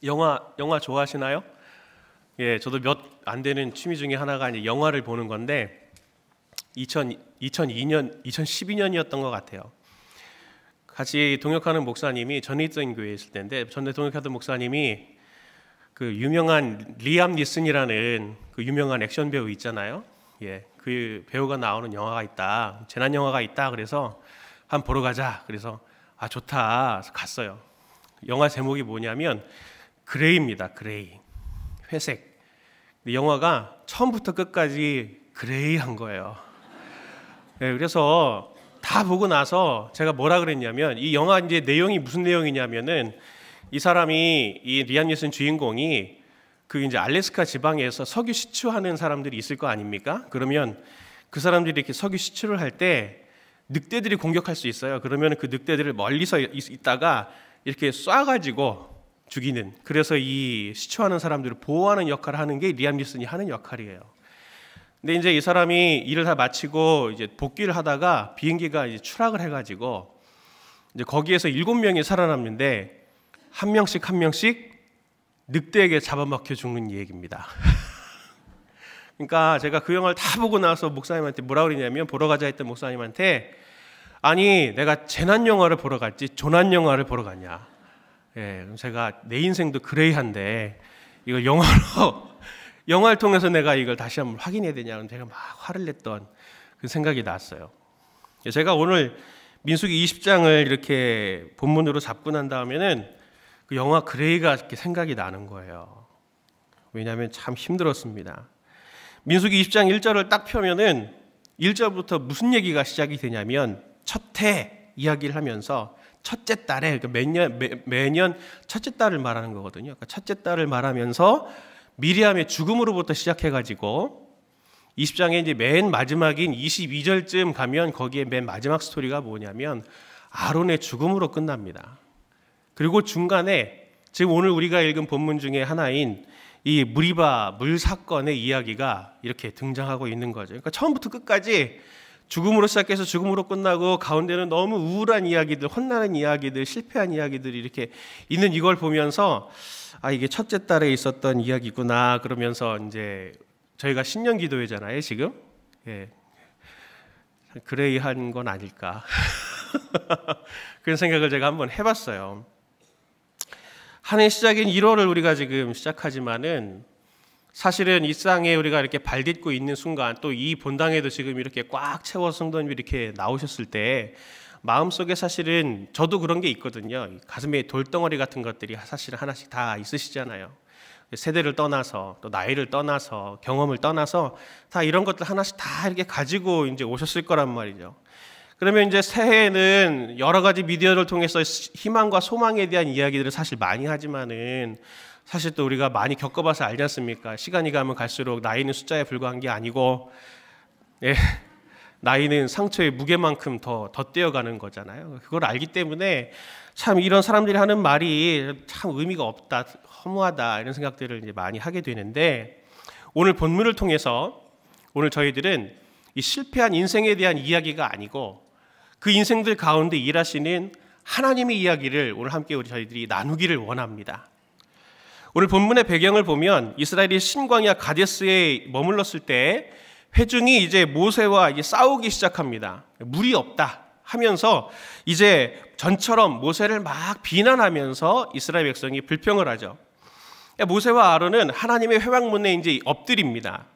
영화 좋아하시나요? 예, 저도 몇 안 되는 취미 중에 하나가 이제 영화를 보는 건데 2012년이었던 것 같아요. 같이 동역하는 목사님이 전에 있던 교회에 있을 때인데 전에 동역하던 목사님이 그 유명한 리암 니슨이라는 그 유명한 액션 배우 있잖아요. 예, 그 배우가 나오는 영화가 있다, 재난 영화가 있다. 그래서 한번 보러 가자. 그래서 아 좋다. 그래서 갔어요. 영화 제목이 뭐냐면 그레이입니다. 그레이, 회색. 영화가 처음부터 끝까지 그레이한 거예요. 네, 그래서 다 보고 나서 제가 뭐라 그랬냐면 이 영화 이제 내용이 무슨 내용이냐면은 이 사람이 이 리암 니슨 주인공이 그 이제 알래스카 지방에서 석유 시추하는 사람들이 있을 거 아닙니까? 그러면 그 사람들이 이렇게 석유 시추를 할 때 늑대들이 공격할 수 있어요. 그러면 그 늑대들을 멀리서 있다가 이렇게 쏴가지고 죽이는, 그래서 이 시추하는 사람들을 보호하는 역할을 하는 게 리암 니슨이 하는 역할이에요. 근데 이제 이 사람이 일을 다 마치고 이제 복귀를 하다가 비행기가 이제 추락을 해가지고 이제 거기에서 7명이 살아남는데 한 명씩 늑대에게 잡아먹혀 죽는 얘기입니다. 그러니까 제가 그 영화를 다 보고 나서 목사님한테 뭐라 그러냐면, 보러 가자 했던 목사님한테, 아니 내가 재난 영화를 보러 갔지 조난 영화를 보러 갔냐. 예, 그럼 제가 내 인생도 그레이한데 이걸 영화를 통해서 내가 이걸 다시 한번 확인해야 되냐. 제가 막 화를 냈던 그 생각이 났어요. 제가 오늘 민수기 20장을 이렇게 본문으로 잡고 난 다음에는 그 영화 그레이가 이렇게 생각이 나는 거예요. 왜냐하면 참 힘들었습니다. 민수기 20장 1절을 딱 펴면은 1절부터 무슨 얘기가 시작이 되냐면 첫해 이야기를 하면서 첫째 달에, 그러니까 매년 첫째 달을 말하는 거거든요. 그러니까 첫째 달을 말하면서 미리암의 죽음으로부터 시작해가지고 20장의 이제 맨 마지막인 22절쯤 가면 거기에 맨 마지막 스토리가 뭐냐면 아론의 죽음으로 끝납니다. 그리고 중간에 지금 오늘 우리가 읽은 본문 중에 하나인 이 무리바 물 사건의 이야기가 이렇게 등장하고 있는 거죠. 그러니까 처음부터 끝까지 죽음으로 시작해서 죽음으로 끝나고 가운데는 너무 우울한 이야기들, 혼나는 이야기들, 실패한 이야기들이 이렇게 있는 이걸 보면서 아 이게 첫째 달에 있었던 이야기구나 그러면서 이제 저희가 신년 기도회잖아요 지금. 예. 그레이한 건 아닐까 그런 생각을 제가 한번 해봤어요. 한 해 시작인 1월을 우리가 지금 시작하지만은 사실은 이 땅에 우리가 이렇게 발 딛고 있는 순간, 또 이 본당에도 지금 이렇게 꽉 채워 성도님이 이렇게 나오셨을 때 마음속에 사실은 저도 그런 게 있거든요. 가슴에 돌덩어리 같은 것들이 사실은 하나씩 다 있으시잖아요. 세대를 떠나서 또 나이를 떠나서 경험을 떠나서 다 이런 것들 하나씩 다 이렇게 가지고 이제 오셨을 거란 말이죠. 그러면 이제 새해에는 여러 가지 미디어를 통해서 희망과 소망에 대한 이야기들을 사실 많이 하지만은 사실 또 우리가 많이 겪어봐서 알지 않습니까? 시간이 가면 갈수록 나이는 숫자에 불과한 게 아니고, 예, 나이는 상처의 무게만큼 더 덧대어가는 거잖아요. 그걸 알기 때문에 참 이런 사람들이 하는 말이 참 의미가 없다, 허무하다 이런 생각들을 이제 많이 하게 되는데, 오늘 본문을 통해서 오늘 저희들은 이 실패한 인생에 대한 이야기가 아니고 그 인생들 가운데 일하시는 하나님의 이야기를 오늘 함께 저희들이 나누기를 원합니다. 오늘 본문의 배경을 보면 이스라엘이 신광야 가데스에 머물렀을 때 회중이 이제 모세와 이제 싸우기 시작합니다. 물이 없다 하면서 이제 전처럼 모세를 막 비난하면서 이스라엘 백성이 불평을 하죠. 모세와 아론은 하나님의 회막문에 이제 엎드립니다.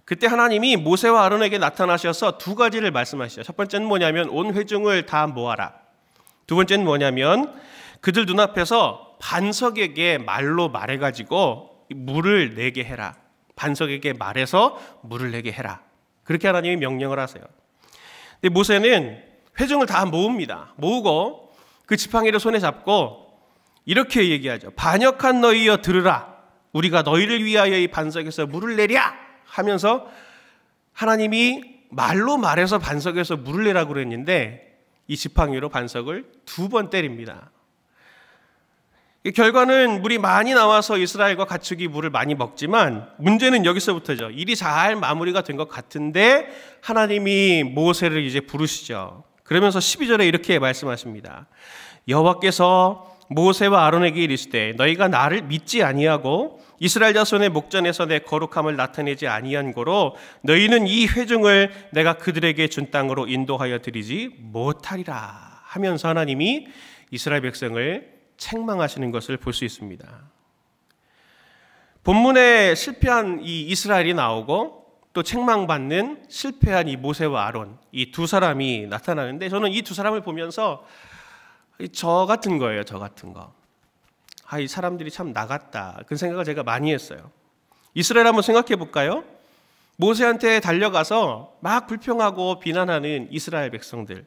그때 하나님이 모세와 아론에게 나타나셔서 두 가지를 말씀하시죠. 첫 번째는 뭐냐면 온 회중을 다 모아라. 두 번째는 뭐냐면 그들 눈앞에서 반석에게 말로 말해가지고 물을 내게 해라. 반석에게 말해서 물을 내게 해라. 그렇게 하나님이 명령을 하세요. 근데 모세는 회중을 다 모읍니다. 모으고 그 지팡이를 손에 잡고 이렇게 얘기하죠. 반역한 너희여 들으라. 우리가 너희를 위하여 이 반석에서 물을 내랴 하면서 하나님이 말로 말해서 반석에서 물을 내라고 그랬는데 이 지팡이로 반석을 2번 때립니다. 결과는 물이 많이 나와서 이스라엘과 가축이 물을 많이 먹지만 문제는 여기서부터죠. 일이 잘 마무리가 된 것 같은데 하나님이 모세를 이제 부르시죠. 그러면서 12절에 이렇게 말씀하십니다. 여호와께서 모세와 아론에게 이르시되 너희가 나를 믿지 아니하고 이스라엘 자손의 목전에서 내 거룩함을 나타내지 아니한 고로 너희는 이 회중을 내가 그들에게 준 땅으로 인도하여 드리지 못하리라 하면서 하나님이 이스라엘 백성을 책망하시는 것을 볼 수 있습니다. 본문에 실패한 이 이스라엘이 나오고 또 책망받는 실패한 이 모세와 아론, 이 두 사람이 나타나는데 저는 이 두 사람을 보면서 저 같은 거예요. 저 같은 거. 이 사람들이 참 나갔다. 그 생각을 제가 많이 했어요. 이스라엘 한번 생각해 볼까요? 모세한테 달려가서 막 불평하고 비난하는 이스라엘 백성들.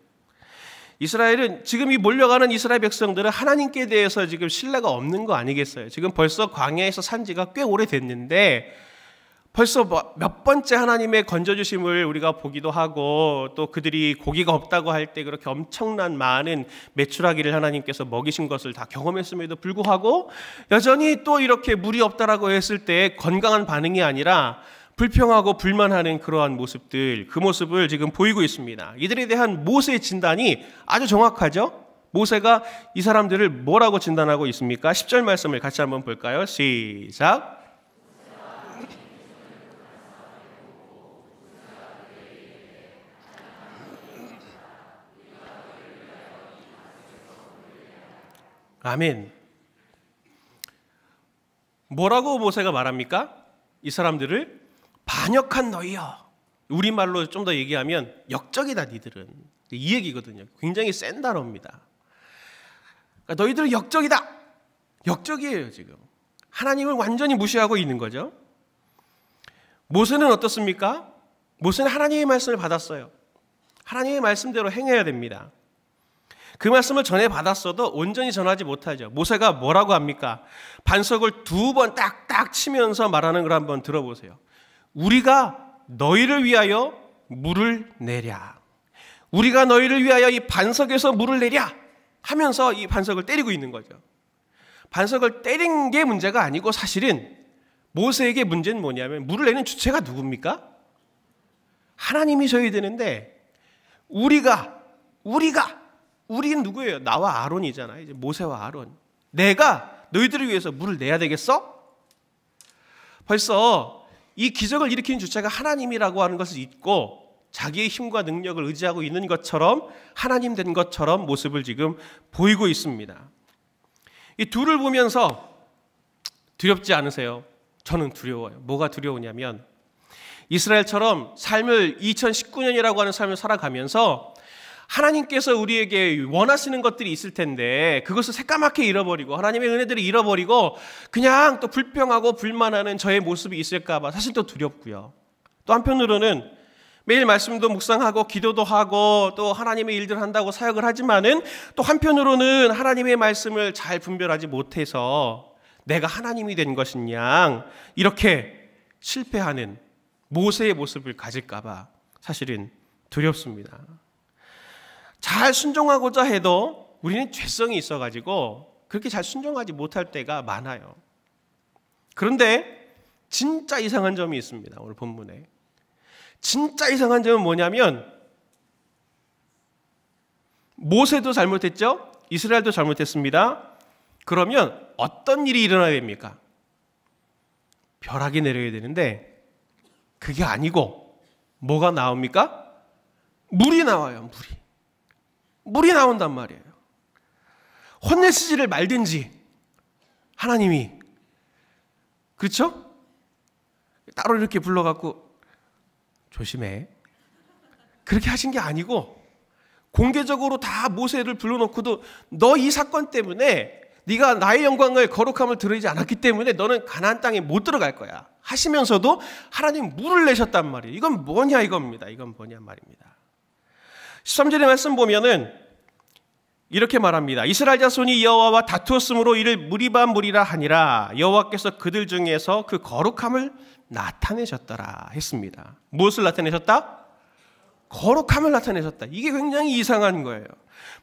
이스라엘은 지금 이 몰려가는 이스라엘 백성들은 하나님께 대해서 지금 신뢰가 없는 거 아니겠어요? 지금 벌써 광야에서 산 지가 꽤 오래됐는데 벌써 몇 번째 하나님의 건져주심을 우리가 보기도 하고 또 그들이 고기가 없다고 할 때 그렇게 엄청난 많은 메추라기를 하나님께서 먹이신 것을 다 경험했음에도 불구하고 여전히 또 이렇게 물이 없다라고 했을 때 건강한 반응이 아니라 불평하고 불만하는 그러한 모습들, 그 모습을 지금 보이고 있습니다. 이들에 대한 모세의 진단이 아주 정확하죠? 모세가 이 사람들을 뭐라고 진단하고 있습니까? 10절 말씀을 같이 한번 볼까요? 시작! 아멘. 뭐라고 모세가 말합니까? 이 사람들을 반역한 너희여. 우리말로 좀 더 얘기하면 역적이다 니들은. 이 얘기거든요. 굉장히 센 단어입니다. 그러니까 너희들은 역적이다. 역적이에요 지금. 하나님을 완전히 무시하고 있는 거죠. 모세는 어떻습니까? 모세는 하나님의 말씀을 받았어요. 하나님의 말씀대로 행해야 됩니다. 그 말씀을 전해받았어도 온전히 전하지 못하죠. 모세가 뭐라고 합니까? 반석을 2번 딱딱 치면서 말하는 걸 한번 들어보세요. 우리가 너희를 위하여 물을 내랴. 우리가 너희를 위하여 이 반석에서 물을 내랴 하면서 이 반석을 때리고 있는 거죠. 반석을 때린 게 문제가 아니고 사실은 모세에게 문제는 뭐냐면 물을 내는 주체가 누굽니까? 하나님이셔야 되는데 우리는 누구예요? 나와 아론이잖아요. 이제 모세와 아론. 내가 너희들을 위해서 물을 내야 되겠어? 벌써 이 기적을 일으킨 주체가 하나님이라고 하는 것을 잊고 자기의 힘과 능력을 의지하고 있는 것처럼 하나님 된 것처럼 모습을 지금 보이고 있습니다. 이 둘을 보면서 두렵지 않으세요? 저는 두려워요. 뭐가 두려우냐면 이스라엘처럼 삶을 2019년이라고 하는 삶을 살아가면서 하나님께서 우리에게 원하시는 것들이 있을 텐데 그것을 새까맣게 잃어버리고 하나님의 은혜들을 잃어버리고 그냥 또 불평하고 불만하는 저의 모습이 있을까 봐 사실 또 두렵고요. 또 한편으로는 매일 말씀도 묵상하고 기도도 하고 또 하나님의 일들을 한다고 사역을 하지만은 또 한편으로는 하나님의 말씀을 잘 분별하지 못해서 내가 하나님이 된 것이냐 이렇게 실패하는 모세의 모습을 가질까 봐 사실은 두렵습니다. 잘 순종하고자 해도 우리는 죄성이 있어가지고 그렇게 잘 순종하지 못할 때가 많아요. 그런데 진짜 이상한 점이 있습니다. 오늘 본문에. 진짜 이상한 점은 뭐냐면 모세도 잘못했죠? 이스라엘도 잘못했습니다. 그러면 어떤 일이 일어나야 됩니까? 벼락이 내려야 되는데 그게 아니고 뭐가 나옵니까? 물이 나와요. 물이 나온단 말이에요. 혼내시지를 말든지 하나님이 그렇죠? 따로 이렇게 불러갖고 조심해 그렇게 하신 게 아니고 공개적으로 다 모세를 불러놓고도 너 이 사건 때문에 네가 나의 영광을 거룩함을 드러내지 않았기 때문에 너는 가나안 땅에 못 들어갈 거야 하시면서도 하나님 물을 내셨단 말이에요. 이건 뭐냐 이겁니다. 이건 뭐냐 말입니다. 13절의 말씀 보면은 이렇게 말합니다. 이스라엘 자손이 여호와와 다투었으므로 이를 무리라 하니라. 여호와께서 그들 중에서 그 거룩함을 나타내셨더라 했습니다. 무엇을 나타내셨다? 거룩함을 나타내셨다. 이게 굉장히 이상한 거예요.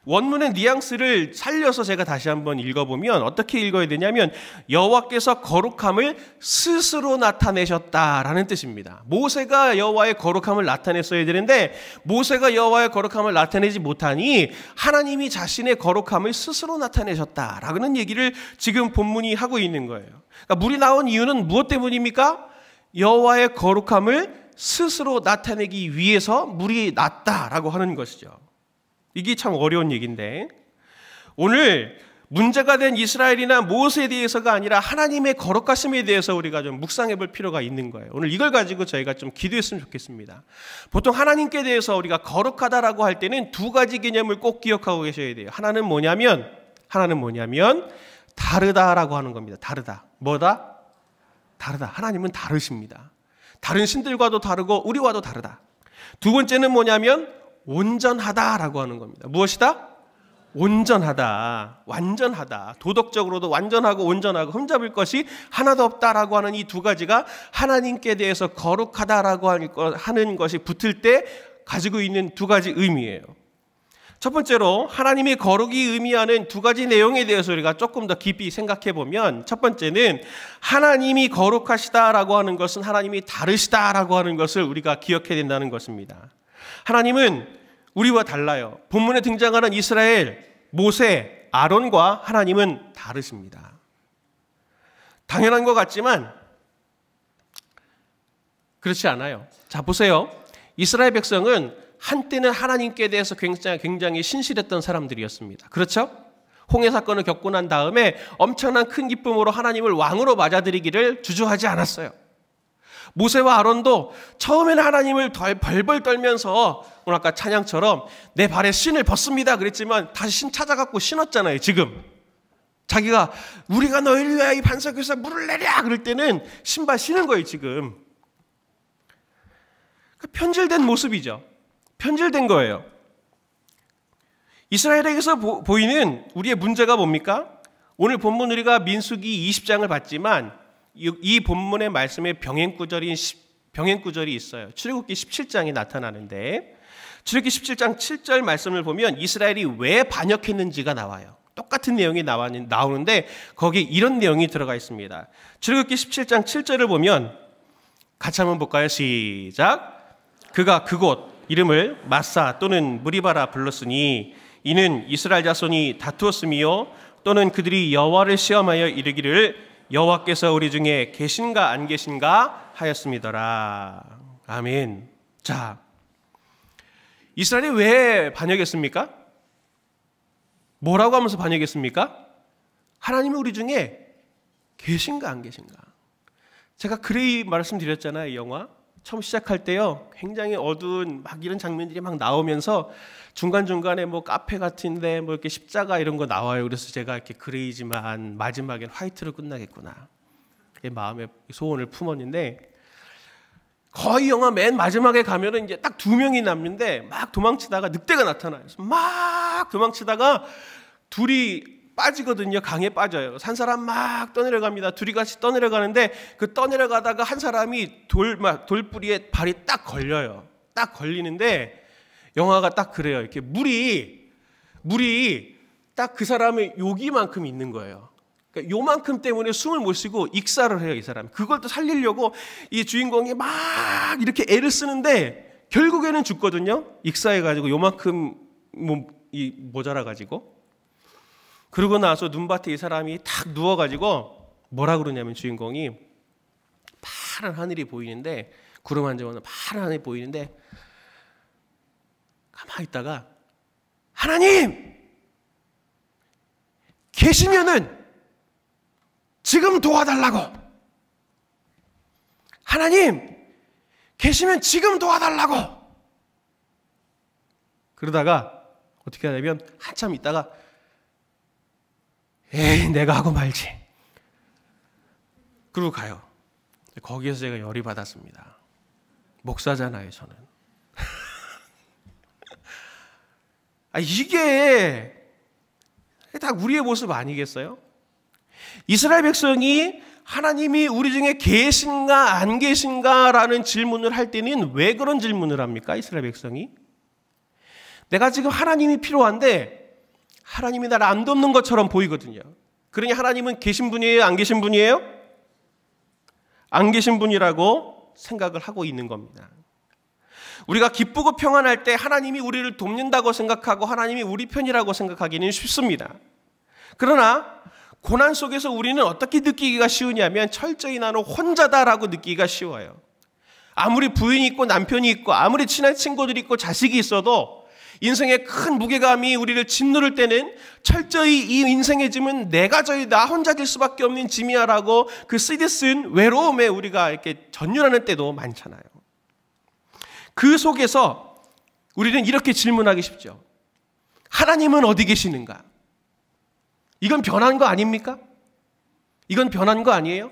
원문의 뉘앙스를 살려서 제가 다시 한번 읽어보면 어떻게 읽어야 되냐면 여호와께서 거룩함을 스스로 나타내셨다라는 뜻입니다. 모세가 여호와의 거룩함을 나타냈어야 되는데 모세가 여호와의 거룩함을 나타내지 못하니 하나님이 자신의 거룩함을 스스로 나타내셨다라는 얘기를 지금 본문이 하고 있는 거예요. 그러니까 물이 나온 이유는 무엇 때문입니까? 여호와의 거룩함을 스스로 나타내기 위해서 물이 났다라고 하는 것이죠. 이게 참 어려운 얘기인데 오늘 문제가 된 이스라엘이나 모세에 대해서가 아니라 하나님의 거룩하심에 대해서 우리가 좀 묵상해 볼 필요가 있는 거예요. 오늘 이걸 가지고 저희가 좀 기도했으면 좋겠습니다. 보통 하나님께 대해서 우리가 거룩하다라고 할 때는 두 가지 개념을 꼭 기억하고 계셔야 돼요. 하나는 뭐냐면 다르다라고 하는 겁니다. 다르다. 뭐다? 다르다. 하나님은 다르십니다. 다른 신들과도 다르고 우리와도 다르다. 두 번째는 뭐냐면 온전하다라고 하는 겁니다. 무엇이다? 온전하다, 완전하다. 도덕적으로도 완전하고 온전하고 흠잡을 것이 하나도 없다라고 하는 이 두 가지가 하나님께 대해서 거룩하다라고 하는 것이 붙을 때 가지고 있는 두 가지 의미예요. 첫 번째로 하나님의 거룩이 의미하는 두 가지 내용에 대해서 우리가 조금 더 깊이 생각해 보면 첫 번째는 하나님이 거룩하시다라고 하는 것은 하나님이 다르시다라고 하는 것을 우리가 기억해야 된다는 것입니다. 하나님은 우리와 달라요. 본문에 등장하는 이스라엘, 모세, 아론과 하나님은 다르십니다. 당연한 것 같지만 그렇지 않아요. 자, 보세요. 이스라엘 백성은 한때는 하나님께 대해서 굉장히 신실했던 사람들이었습니다. 그렇죠? 홍해 사건을 겪고 난 다음에 엄청난 큰 기쁨으로 하나님을 왕으로 맞아들이기를 주저하지 않았어요. 모세와 아론도 처음에는 하나님을 벌벌 떨면서 오늘 아까 찬양처럼 내 발에 신을 벗습니다 그랬지만 다시 신 찾아갖고 신었잖아요. 지금 자기가 우리가 너희를 위하여 이 반석에서 물을 내랴 그럴 때는 신발 신은 거예요. 지금 편질된 모습이죠. 편질된 거예요. 이스라엘에게서 보이는 우리의 문제가 뭡니까? 오늘 본문 우리가 민수기 20장을 봤지만 이 본문의 말씀에 병행 구절이 있어요. 출애굽기 17장이 나타나는데 출애굽기 17장 7절 말씀을 보면 이스라엘이 왜 반역했는지가 나와요. 똑같은 내용이 나오는데 거기에 이런 내용이 들어가 있습니다. 출애굽기 17장 7절을 보면 같이 한번 볼까요? 시작. 그가 그곳 이름을 마사 또는 무리바라 불렀으니 이는 이스라엘 자손이 다투었으며 또는 그들이 여호와를 시험하여 이르기를 여호와께서 우리 중에 계신가 안 계신가 하였음이더라. 아멘. 자, 이스라엘이 왜 반역했습니까? 뭐라고 하면서 반역했습니까? 하나님이 우리 중에 계신가 안 계신가. 제가 그레이 말씀드렸잖아요. 이 영화 처음 시작할 때요 굉장히 어두운 막 이런 장면들이 막 나오면서 중간중간에 뭐 카페 같은데 뭐 이렇게 십자가 이런 거 나와요. 그래서 제가 이렇게 그레이지만 마지막엔 화이트로 끝나겠구나 마음에 소원을 품었는데 거의 영화 맨 마지막에 가면은 이제 딱 두 명이 남는데 막 도망치다가 늑대가 나타나요. 막 도망치다가 둘이 빠지거든요. 강에 빠져요. 한 사람 막 떠내려갑니다. 둘이 같이 떠내려가는데 그 떠내려가다가 한 사람이 돌뿌리에 발이 딱 걸려요. 딱 걸리는데 영화가 딱 그래요. 이렇게 물이 딱 그 사람의 여기만큼 있는 거예요. 그러니까 요만큼 때문에 숨을 못 쉬고 익사를 해요. 이 사람. 그걸 또 살리려고 이 주인공이 막 이렇게 애를 쓰는데 결국에는 죽거든요. 익사해가지고 요만큼 모자라가지고. 그러고 나서 눈밭에 이 사람이 탁 누워가지고 뭐라 그러냐면 주인공이 파란 하늘이 보이는데 구름 한 점 없는 파란 하늘이 보이는데 가만히 있다가 하나님 계시면은 지금 도와달라고. 하나님 계시면 지금 도와달라고. 그러다가 어떻게 하냐면 한참 있다가 에이 내가 하고 말지. 그러고 가요. 거기에서 제가 열이 받았습니다. 목사잖아요 저는. 이게 다 우리의 모습 아니겠어요? 이스라엘 백성이 하나님이 우리 중에 계신가 안 계신가 라는 질문을 할 때는 왜 그런 질문을 합니까? 이스라엘 백성이 내가 지금 하나님이 필요한데 하나님이 나를 안 돕는 것처럼 보이거든요. 그러니 하나님은 계신 분이에요? 안 계신 분이에요? 안 계신 분이라고 생각을 하고 있는 겁니다. 우리가 기쁘고 평안할 때 하나님이 우리를 돕는다고 생각하고 하나님이 우리 편이라고 생각하기는 쉽습니다. 그러나 고난 속에서 우리는 어떻게 느끼기가 쉬우냐면 철저히 나는 혼자다라고 느끼기가 쉬워요. 아무리 부인이 있고 남편이 있고 아무리 친한 친구들이 있고 자식이 있어도 인생의 큰 무게감이 우리를 짓누를 때는 철저히 이 인생의 짐은 내가 나 혼자 질 수밖에 없는 짐이야라고 그 쓰디 쓴 외로움에 우리가 이렇게 전율하는 때도 많잖아요. 그 속에서 우리는 이렇게 질문하기 쉽죠. 하나님은 어디 계시는가? 이건 변한 거 아닙니까? 이건 변한 거 아니에요?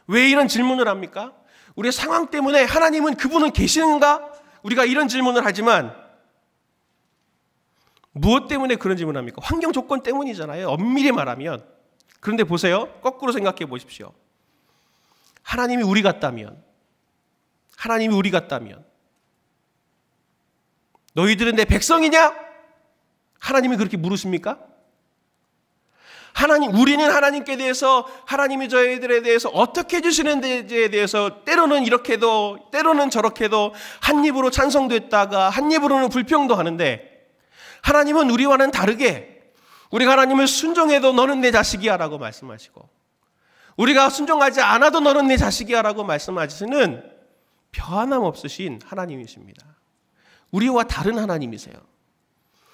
왜 이런 질문을 합니까? 우리의 상황 때문에 하나님은 그분은 계시는가? 우리가 이런 질문을 하지만 무엇 때문에 그런 질문을 합니까? 환경 조건 때문이잖아요. 엄밀히 말하면. 그런데 보세요. 거꾸로 생각해 보십시오. 하나님이 우리 같다면 너희들은 내 백성이냐? 하나님이 그렇게 물으십니까? 우리는 하나님께 대해서 하나님이 저희들에 대해서 어떻게 해주시는지에 대해서 때로는 이렇게도 때로는 저렇게도 한 입으로 찬성됐다가 한 입으로는 불평도 하는데 하나님은 우리와는 다르게 우리가 하나님을 순종해도 너는 내 자식이야 라고 말씀하시고 우리가 순종하지 않아도 너는 내 자식이야 라고 말씀하시는 변함없으신 하나님이십니다. 우리와 다른 하나님이세요.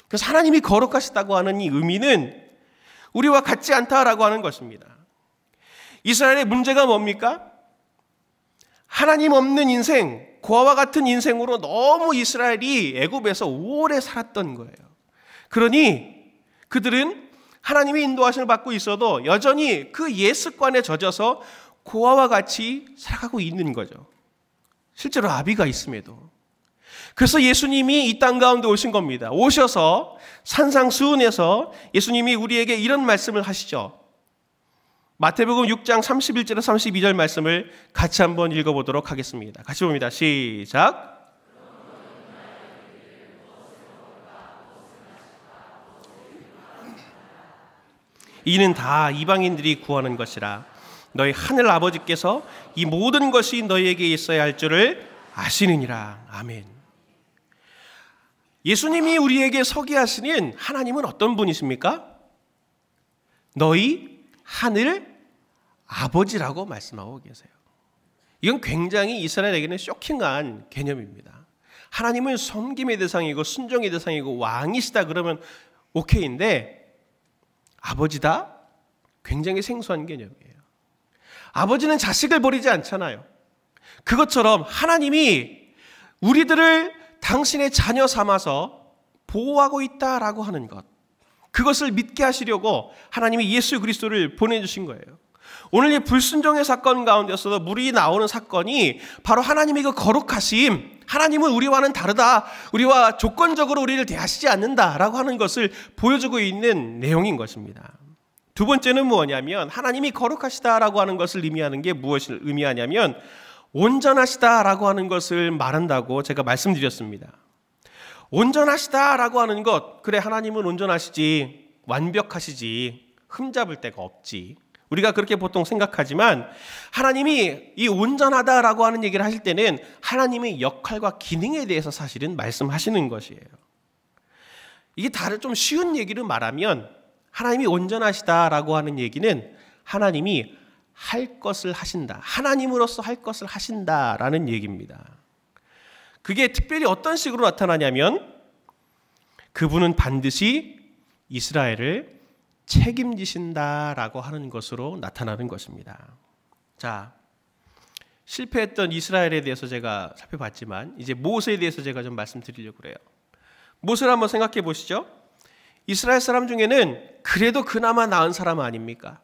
그래서 하나님이 거룩하시다고 하는 이 의미는 우리와 같지 않다라고 하는 것입니다. 이스라엘의 문제가 뭡니까? 하나님 없는 인생, 고아와 같은 인생으로 너무 이스라엘이 애굽에서 오래 살았던 거예요. 그러니 그들은 하나님의 인도하심을 받고 있어도 여전히 그 옛 습관에 젖어서 고아와 같이 살아가고 있는 거죠. 실제로 아비가 있음에도. 그래서 예수님이 이 땅 가운데 오신 겁니다. 오셔서 산상수훈에서 예수님이 우리에게 이런 말씀을 하시죠. 마태복음 6장 31절에서 32절 말씀을 같이 한번 읽어보도록 하겠습니다. 같이 봅니다. 시작. 이는 다 이방인들이 구하는 것이라. 너희 하늘 아버지께서 이 모든 것이 너희에게 있어야 할 줄을 아시느니라. 아멘. 예수님이 우리에게 서게 하시는 하나님은 어떤 분이십니까? 너희 하늘 아버지라고 말씀하고 계세요. 이건 굉장히 이스라엘에게는 쇼킹한 개념입니다. 하나님은 섬김의 대상이고 순종의 대상이고 왕이시다 그러면 오케이인데 아버지다? 굉장히 생소한 개념이에요. 아버지는 자식을 버리지 않잖아요. 그것처럼 하나님이 우리들을 당신의 자녀 삼아서 보호하고 있다라고 하는 것, 그것을 믿게 하시려고 하나님이 예수 그리스도를 보내주신 거예요. 오늘 이 불순종의 사건 가운데서도 물이 나오는 사건이 바로 하나님의 그 거룩하심, 하나님은 우리와는 다르다, 우리와 조건적으로 우리를 대하시지 않는다라고 하는 것을 보여주고 있는 내용인 것입니다. 두 번째는 뭐냐면 하나님이 거룩하시다라고 하는 것을 의미하는 게 무엇을 의미하냐면 온전하시다라고 하는 것을 말한다고 제가 말씀드렸습니다. 온전하시다라고 하는 것, 그래 하나님은 온전하시지, 완벽하시지, 흠잡을 데가 없지. 우리가 그렇게 보통 생각하지만 하나님이 이 온전하다라고 하는 얘기를 하실 때는 하나님의 역할과 기능에 대해서 사실은 말씀하시는 것이에요. 이게 다른 좀 쉬운 얘기를 말하면 하나님이 온전하시다라고 하는 얘기는 하나님이 할 것을 하신다. 하나님으로서 할 것을 하신다라는 얘기입니다. 그게 특별히 어떤 식으로 나타나냐면 그분은 반드시 이스라엘을 책임지신다라고 하는 것으로 나타나는 것입니다. 자, 실패했던 이스라엘에 대해서 제가 살펴봤지만 이제 모세에 대해서 제가 좀 말씀드리려고 그래요. 모세를 한번 생각해 보시죠. 이스라엘 사람 중에는 그래도 그나마 나은 사람 아닙니까?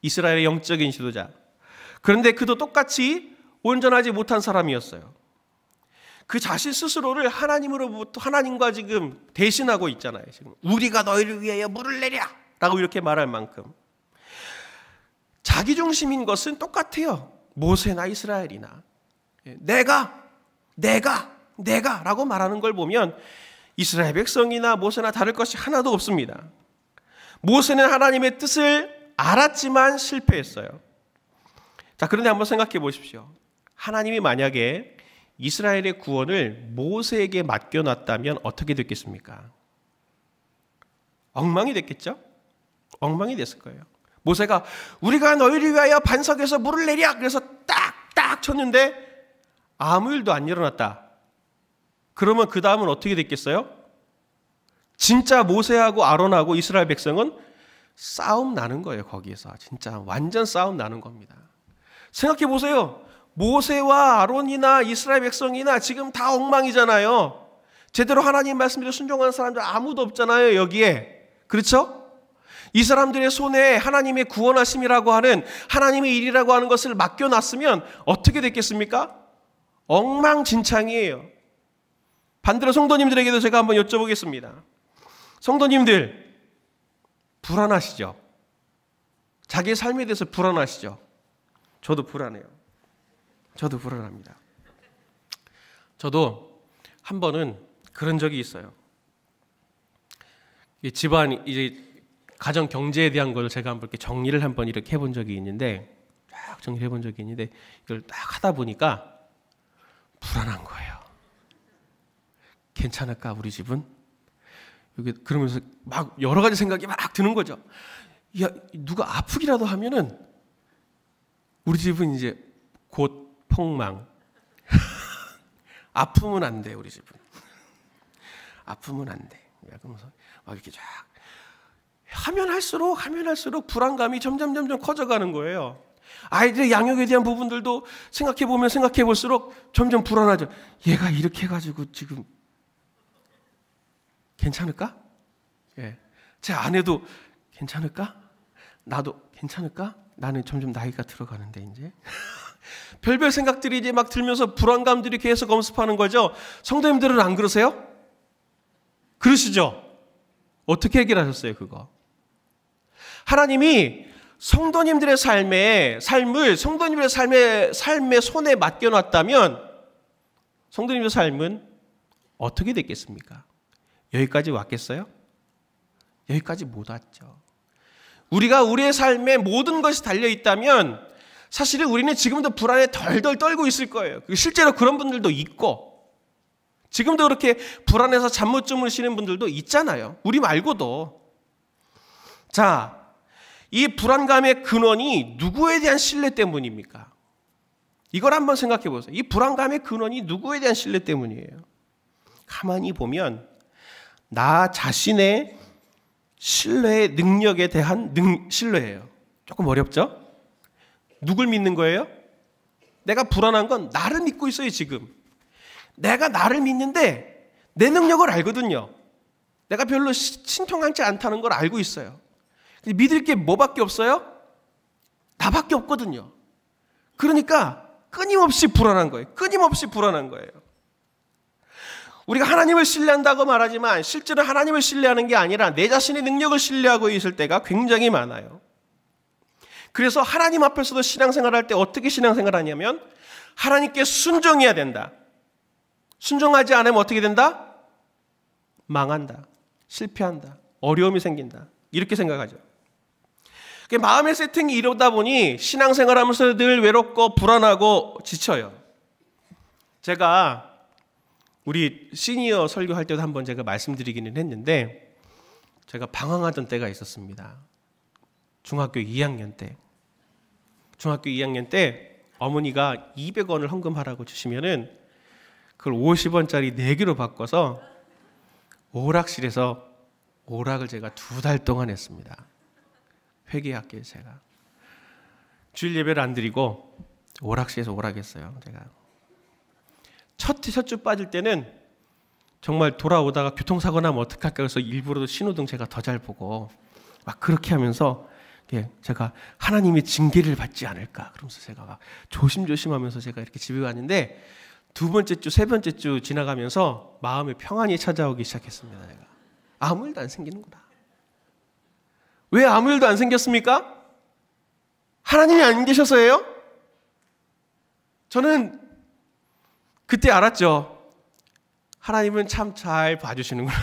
이스라엘의 영적인 지도자. 그런데 그도 똑같이 온전하지 못한 사람이었어요. 그 자신 스스로를 하나님으로부터 하나님과 지금 대신하고 있잖아요. 지금 우리가 너희를 위하여 물을 내랴 라고 이렇게 말할 만큼 자기중심인 것은 똑같아요. 모세나 이스라엘이나 내가 라고 말하는 걸 보면 이스라엘 백성이나 모세나 다를 것이 하나도 없습니다. 모세는 하나님의 뜻을 알았지만 실패했어요. 자, 그런데 한번 생각해 보십시오. 하나님이 만약에 이스라엘의 구원을 모세에게 맡겨놨다면 어떻게 됐겠습니까? 엉망이 됐겠죠? 엉망이 됐을 거예요. 모세가 우리가 너희를 위하여 반석에서 물을 내랴 그래서 딱딱 쳤는데 아무 일도 안 일어났다. 그러면 그 다음은 어떻게 됐겠어요? 진짜 모세하고 아론하고 이스라엘 백성은 싸움 나는 거예요. 거기에서 진짜 완전 싸움 나는 겁니다. 생각해 보세요. 모세와 아론이나 이스라엘 백성이나 지금 다 엉망이잖아요. 제대로 하나님 말씀대로 순종하는 사람들 아무도 없잖아요. 여기에. 그렇죠? 이 사람들의 손에 하나님의 구원하심이라고 하는 하나님의 일이라고 하는 것을 맡겨놨으면 어떻게 됐겠습니까? 엉망진창이에요. 반대로 성도님들에게도 제가 한번 여쭤보겠습니다. 성도님들 불안하시죠? 자기의 삶에 대해서 불안하시죠? 저도 불안해요. 저도 불안합니다. 저도 한 번은 그런 적이 있어요. 집안 이제 가정 경제에 대한 걸 제가 한번 이렇게 정리를 한번 이렇게 해본 적이 있는데 쫙 정리해 본 적이 있는데 이걸 딱 하다 보니까 불안한 거예요. 괜찮을까 우리 집은? 여기 그러면서 막 여러 가지 생각이 막 드는 거죠. 야, 누가 아프기라도 하면은 우리 집은 이제 곧 폭망. 아프면 안 돼, 우리 집은. 아프면 안 돼. 그러면서 막 이렇게 쫙 하면 할수록 불안감이 점점 커져가는 거예요. 아이들의 양육에 대한 부분들도 생각해 볼수록 점점 불안하죠. 얘가 이렇게 해가지고 지금 괜찮을까? 예. 제 아내도 괜찮을까? 나도 괜찮을까? 나는 점점 나이가 들어가는데 이제 별별 생각들이 이제 막 들면서 불안감들이 계속 엄습하는 거죠. 성도님들은 안 그러세요? 그러시죠? 어떻게 해결하셨어요, 그거? 하나님이 성도님들의 삶을 성도님들의 삶의 손에 맡겨놨다면 성도님의 삶은 어떻게 됐겠습니까? 여기까지 왔겠어요? 여기까지 못 왔죠. 우리가 우리의 삶에 모든 것이 달려있다면 사실은 우리는 지금도 불안에 덜덜 떨고 있을 거예요. 실제로 그런 분들도 있고 지금도 그렇게 불안해서 잠 못 주무시는 분들도 있잖아요. 우리 말고도. 자, 이 불안감의 근원이 누구에 대한 신뢰 때문입니까? 이걸 한번 생각해 보세요. 이 불안감의 근원이 누구에 대한 신뢰 때문이에요? 가만히 보면 나 자신의 신뢰의 능력에 대한 신뢰예요. 조금 어렵죠? 누굴 믿는 거예요? 내가 불안한 건 나를 믿고 있어요, 지금. 내가 나를 믿는데 내 능력을 알거든요. 내가 별로 신통하지 않다는 걸 알고 있어요. 믿을 게 뭐밖에 없어요? 나밖에 없거든요. 그러니까 끊임없이 불안한 거예요. 끊임없이 불안한 거예요. 우리가 하나님을 신뢰한다고 말하지만 실제로 하나님을 신뢰하는 게 아니라 내 자신의 능력을 신뢰하고 있을 때가 굉장히 많아요. 그래서 하나님 앞에서도 신앙생활할 때 어떻게 신앙생활하냐면 하나님께 순종해야 된다. 순종하지 않으면 어떻게 된다? 망한다. 실패한다. 어려움이 생긴다. 이렇게 생각하죠. 마음의 세팅이 이러다 보니 신앙생활하면서 늘 외롭고 불안하고 지쳐요. 제가 우리 시니어 설교할 때도 한번 제가 말씀드리기는 했는데 제가 방황하던 때가 있었습니다. 중학교 2학년 때. 중학교 2학년 때 어머니가 200원을 헌금하라고 주시면은 그걸 50원짜리 4개로 바꿔서 오락실에서 오락을 제가 2달 동안 했습니다. 회계학교에 제가. 주일 예배를 안 드리고 오락실에서 오락했어요. 제가. 첫 주 빠질 때는 정말 돌아오다가 교통사고 나면 어떡할까 그래서 일부러 신호등 제가 더 잘 보고 막 그렇게 하면서 제가 하나님의 징계를 받지 않을까 그러면서 제가 막 조심조심하면서 제가 이렇게 집에 왔는데 두 번째 주, 세 번째 주 지나가면서 마음의 평안이 찾아오기 시작했습니다. 제가. 아무 일도 안 생기는구나. 왜 아무 일도 안 생겼습니까? 하나님이 안 계셔서예요? 저는 그때 알았죠. 하나님은 참 잘 봐주시는구나.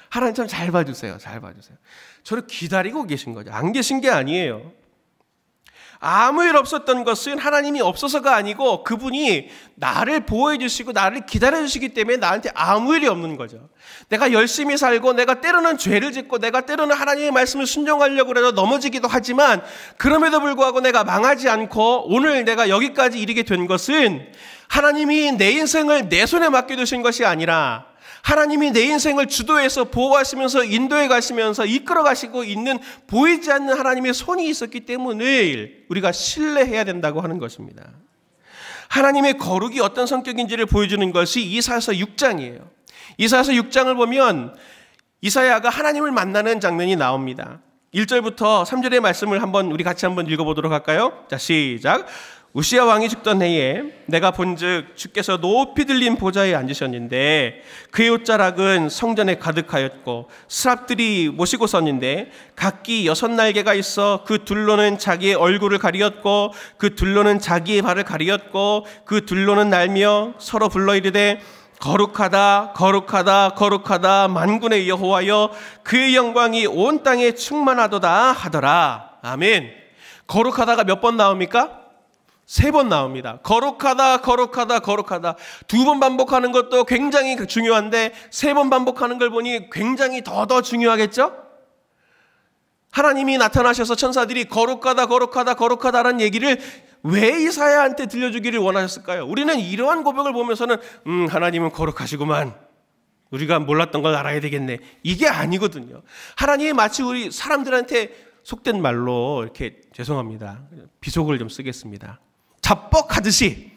하나님 참 잘 봐주세요. 잘 봐주세요. 저를 기다리고 계신 거죠. 안 계신 게 아니에요. 아무 일 없었던 것은 하나님이 없어서가 아니고 그분이 나를 보호해 주시고 나를 기다려 주시기 때문에 나한테 아무 일이 없는 거죠. 내가 열심히 살고 내가 때로는 죄를 짓고 내가 때로는 하나님의 말씀을 순종하려고 해서 넘어지기도 하지만 그럼에도 불구하고 내가 망하지 않고 오늘 내가 여기까지 이르게 된 것은 하나님이 내 인생을 내 손에 맡겨두신 것이 아니라 하나님이 내 인생을 주도해서 보호하시면서 인도해 가시면서 이끌어 가시고 있는 보이지 않는 하나님의 손이 있었기 때문에 우리가 신뢰해야 된다고 하는 것입니다. 하나님의 거룩이 어떤 성격인지를 보여주는 것이 이사야서 6장이에요. 이사야서 6장을 보면 이사야가 하나님을 만나는 장면이 나옵니다. 1절부터 3절의 말씀을 우리 같이 한번 읽어보도록 할까요? 자, 시작. 우시야 왕이 죽던 해에 내가 본즉 주께서 높이 들린 보좌에 앉으셨는데 그의 옷자락은 성전에 가득하였고 스랍들이 모시고 섰는데 각기 6날개가 있어 그 둘로는 자기의 얼굴을 가리었고 그 둘로는 자기의 발을 가리었고 그 둘로는 날며 서로 불러 이르되 거룩하다 거룩하다 거룩하다 만군의 여호와여 그의 영광이 온 땅에 충만하도다 하더라. 아멘. 거룩하다가 몇 번 나옵니까? 3번 나옵니다. 거룩하다 거룩하다 거룩하다. 2번 반복하는 것도 굉장히 중요한데 3번 반복하는 걸 보니 굉장히 더 중요하겠죠? 하나님이 나타나셔서 천사들이 거룩하다 거룩하다 거룩하다라는 얘기를 왜 이사야한테 들려주기를 원하셨을까요? 우리는 이러한 고백을 보면서는 하나님은 거룩하시구만. 우리가 몰랐던 걸 알아야 되겠네. 이게 아니거든요. 하나님이 마치 우리 사람들한테 속된 말로 이렇게 죄송합니다. 비속어를 좀 쓰겠습니다. 자뻑하듯이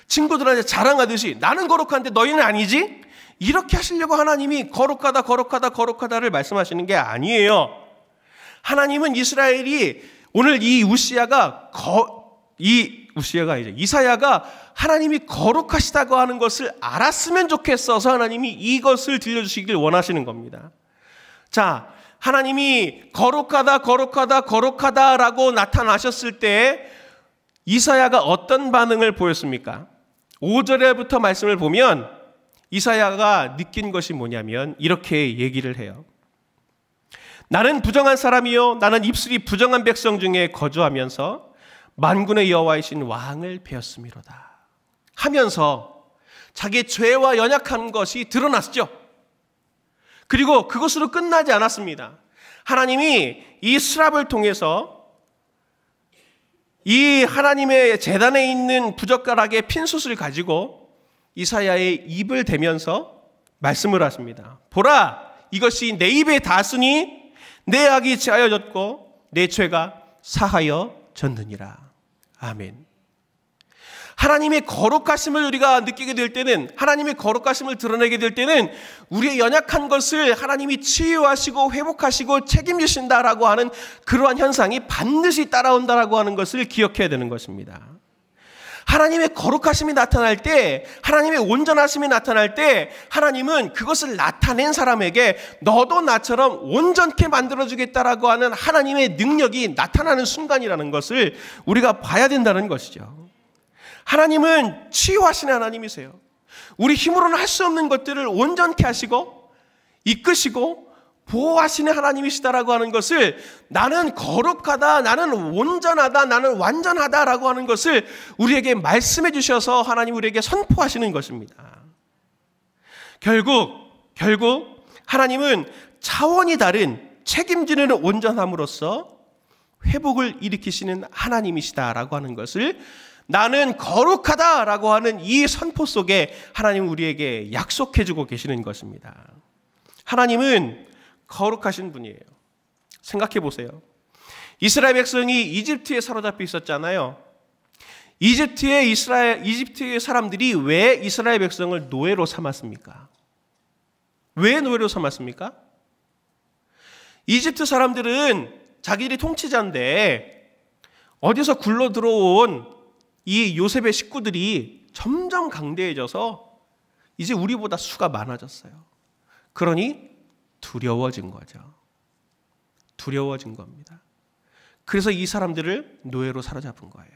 친구들한테 자랑하듯이 나는 거룩한데 너희는 아니지? 이렇게 하시려고 하나님이 거룩하다 거룩하다 거룩하다를 말씀하시는 게 아니에요. 하나님은 이스라엘이 오늘 이사야가 하나님이 거룩하시다고 하는 것을 알았으면 좋겠어서 하나님이 이것을 들려주시길 원하시는 겁니다. 자, 하나님이 거룩하다 거룩하다 거룩하다라고 나타나셨을 때 이사야가 어떤 반응을 보였습니까? 5절에부터 말씀을 보면 이사야가 느낀 것이 뭐냐면 이렇게 얘기를 해요. 나는 부정한 사람이요 나는 입술이 부정한 백성 중에 거주하면서 만군의 여호와이신 왕을 배웠음이로다 하면서 자기의 죄와 연약한 것이 드러났죠. 그리고 그것으로 끝나지 않았습니다. 하나님이 이 스랍을 통해서 이 하나님의 제단에 있는 부젓가락의 핀솥을 가지고 이사야의 입을 대면서 말씀을 하십니다. 보라, 이것이 내 입에 닿았으니 내 악이 제하여졌고 내 죄가 사하여졌느니라. 아멘. 하나님의 거룩하심을 우리가 느끼게 될 때는, 하나님의 거룩하심을 드러내게 될 때는 우리의 연약한 것을 하나님이 치유하시고 회복하시고 책임지신다라고 하는 그러한 현상이 반드시 따라온다라고 하는 것을 기억해야 되는 것입니다. 하나님의 거룩하심이 나타날 때, 하나님의 온전하심이 나타날 때 하나님은 그것을 나타낸 사람에게 너도 나처럼 온전케 만들어주겠다라고 하는 하나님의 능력이 나타나는 순간이라는 것을 우리가 봐야 된다는 것이죠. 하나님은 치유하시는 하나님이세요. 우리 힘으로는 할 수 없는 것들을 온전케 하시고 이끄시고 보호하시는 하나님이시다라고 하는 것을, 나는 거룩하다, 나는 온전하다, 나는 완전하다라고 하는 것을 우리에게 말씀해 주셔서 하나님 우리에게 선포하시는 것입니다. 결국 하나님은 차원이 다른 책임지는 온전함으로써 회복을 일으키시는 하나님이시다라고 하는 것을, 나는 거룩하다라고 하는 이 선포 속에 하나님은 우리에게 약속해 주고 계시는 것입니다. 하나님은 거룩하신 분이에요. 생각해 보세요. 이스라엘 백성이 이집트에 사로잡혀 있었잖아요. 이집트의 사람들이 왜 이스라엘 백성을 노예로 삼았습니까? 왜 노예로 삼았습니까? 이집트 사람들은 자기들이 통치자인데 어디서 굴러 들어온 이 요셉의 식구들이 점점 강대해져서 이제 우리보다 수가 많아졌어요. 그러니 두려워진 거죠. 두려워진 겁니다. 그래서 이 사람들을 노예로 사로잡은 거예요.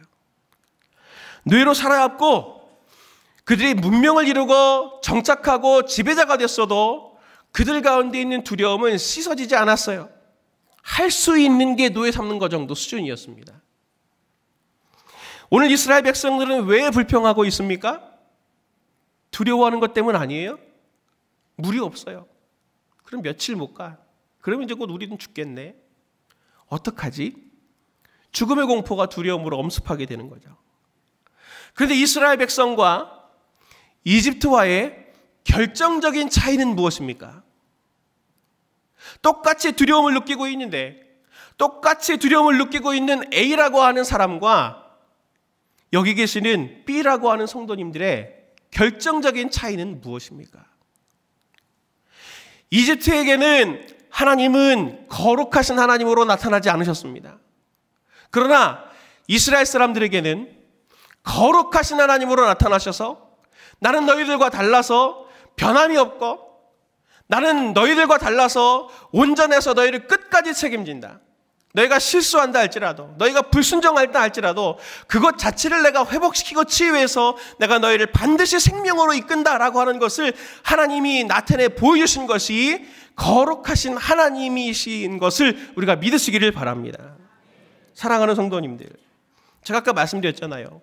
노예로 사로잡고 그들이 문명을 이루고 정착하고 지배자가 됐어도 그들 가운데 있는 두려움은 씻어지지 않았어요. 할 수 있는 게 노예 삼는 것 정도 수준이었습니다. 오늘 이스라엘 백성들은 왜 불평하고 있습니까? 두려워하는 것 때문 아니에요? 물이 없어요. 그럼 며칠 못 가. 그러면 이제 곧 우리는 죽겠네. 어떡하지? 죽음의 공포가 두려움으로 엄습하게 되는 거죠. 그런데 이스라엘 백성과 이집트와의 결정적인 차이는 무엇입니까? 똑같이 두려움을 느끼고 있는데, 똑같이 두려움을 느끼고 있는 A라고 하는 사람과 여기 계시는 B라고 하는 성도님들의 결정적인 차이는 무엇입니까? 이집트에게는 하나님은 거룩하신 하나님으로 나타나지 않으셨습니다. 그러나 이스라엘 사람들에게는 거룩하신 하나님으로 나타나셔서 나는 너희들과 달라서 변함이 없고 나는 너희들과 달라서 온전해서 너희를 끝까지 책임진다. 너희가 실수한다 할지라도, 너희가 불순종한다 할지라도 그것 자체를 내가 회복시키고 치유해서 내가 너희를 반드시 생명으로 이끈다라고 하는 것을 하나님이 나타내 보여주신 것이 거룩하신 하나님이신 것을 우리가 믿으시기를 바랍니다. 사랑하는 성도님들, 제가 아까 말씀드렸잖아요.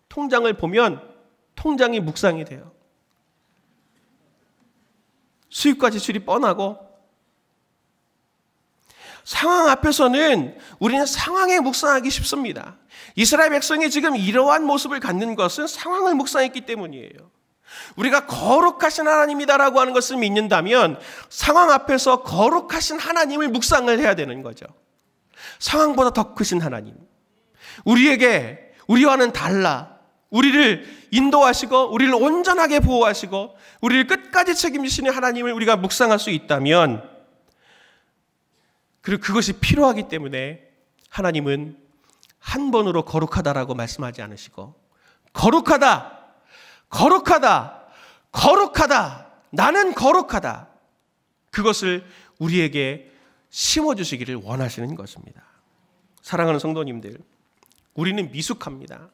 통장을 보면 통장이 묵상이 돼요. 수입과 지출이 뻔하고 상황 앞에서는 우리는 상황에 묵상하기 쉽습니다. 이스라엘 백성이 지금 이러한 모습을 갖는 것은 상황을 묵상했기 때문이에요. 우리가 거룩하신 하나님이다라고 하는 것을 믿는다면 상황 앞에서 거룩하신 하나님을 묵상을 해야 되는 거죠. 상황보다 더 크신 하나님, 우리에게 우리와는 달라 우리를 인도하시고 우리를 온전하게 보호하시고 우리를 끝까지 책임지시는 하나님을 우리가 묵상할 수 있다면, 그리고 그것이 필요하기 때문에 하나님은 한 번으로 거룩하다라고 말씀하지 않으시고 거룩하다, 거룩하다, 거룩하다, 나는 거룩하다, 그것을 우리에게 심어주시기를 원하시는 것입니다. 사랑하는 성도님들, 우리는 미숙합니다.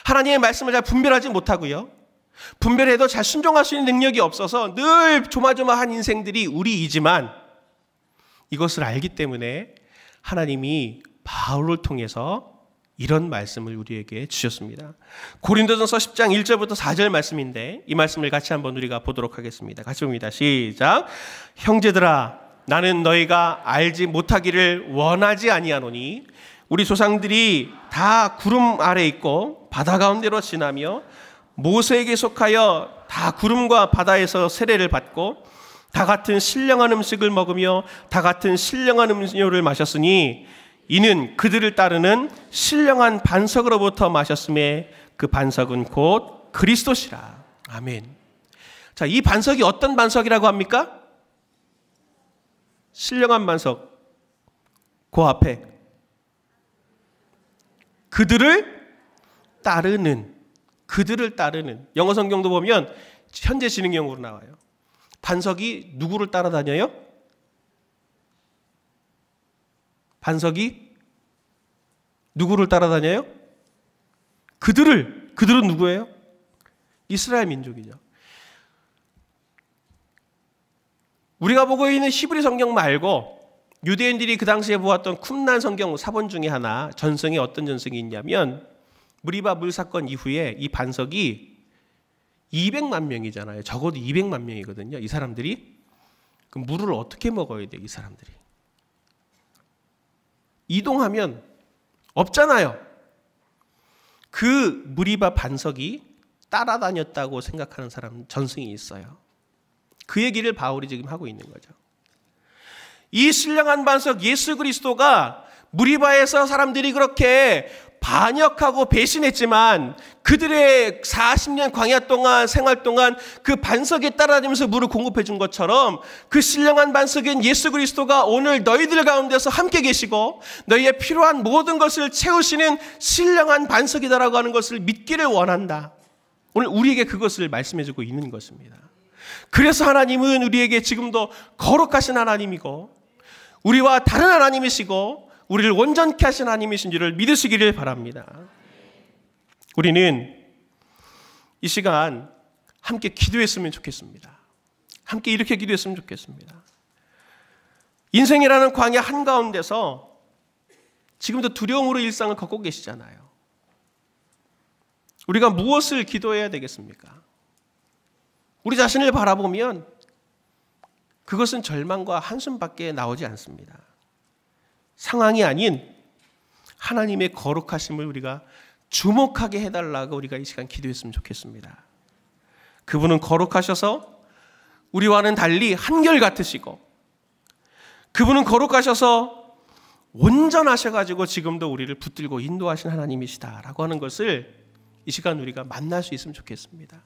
하나님의 말씀을 잘 분별하지 못하고요, 분별해도 잘 순종할 수 있는 능력이 없어서 늘 조마조마한 인생들이 우리이지만 이것을 알기 때문에 하나님이 바울을 통해서 이런 말씀을 우리에게 주셨습니다. 고린도전서 10장 1절부터 4절 말씀인데 이 말씀을 같이 한번 우리가 보도록 하겠습니다. 같이 봅니다. 시작. 형제들아, 나는 너희가 알지 못하기를 원하지 아니하노니 우리 조상들이 다 구름 아래 있고 바다 가운데로 지나며 모세에게 속하여 다 구름과 바다에서 세례를 받고 다 같은 신령한 음식을 먹으며 다 같은 신령한 음료를 마셨으니 이는 그들을 따르는 신령한 반석으로부터 마셨음에 그 반석은 곧 그리스도시라. 아멘. 자, 이 반석이 어떤 반석이라고 합니까? 신령한 반석. 그 앞에 그들을 따르는, 그들을 따르는. 영어 성경도 보면 현재 진행형으로 나와요. 반석이 누구를 따라다녀요? 반석이 누구를 따라다녀요? 그들은 누구예요? 이스라엘 민족이죠. 우리가 보고 있는 히브리 성경 말고 유대인들이 그 당시에 보았던 쿰란 성경 사본 중에 하나, 전승에 어떤 전승이 있냐면 무리바 물 사건 이후에 이 반석이 200만 명이잖아요. 적어도 200만 명이거든요. 이 사람들이. 그럼 물을 어떻게 먹어야 돼요? 이 사람들이. 이동하면 없잖아요. 그 무리바 반석이 따라다녔다고 생각하는 사람, 전승이 있어요. 그 얘기를 바울이 지금 하고 있는 거죠. 이 신령한 반석 예수 그리스도가 무리바에서 사람들이 그렇게 반역하고 배신했지만 그들의 40년 광야 동안 생활 동안 그 반석에 따라다니면서 물을 공급해 준 것처럼 그 신령한 반석인 예수 그리스도가 오늘 너희들 가운데서 함께 계시고 너희의 필요한 모든 것을 채우시는 신령한 반석이다라고 하는 것을 믿기를 원한다. 오늘 우리에게 그것을 말씀해 주고 있는 것입니다. 그래서 하나님은 우리에게 지금도 거룩하신 하나님이고 우리와 다른 하나님이시고 우리를 온전케 하신 하나님이신 줄을 믿으시기를 바랍니다. 우리는 이 시간 함께 기도했으면 좋겠습니다. 함께 이렇게 기도했으면 좋겠습니다. 인생이라는 광야 한가운데서 지금도 두려움으로 일상을 걷고 계시잖아요. 우리가 무엇을 기도해야 되겠습니까? 우리 자신을 바라보면 그것은 절망과 한숨밖에 나오지 않습니다. 상황이 아닌 하나님의 거룩하심을 우리가 주목하게 해달라고 우리가 이 시간 기도했으면 좋겠습니다. 그분은 거룩하셔서 우리와는 달리 한결같으시고, 그분은 거룩하셔서 온전하셔가지고 지금도 우리를 붙들고 인도하신 하나님이시다라고 하는 것을 이 시간 우리가 만날 수 있으면 좋겠습니다.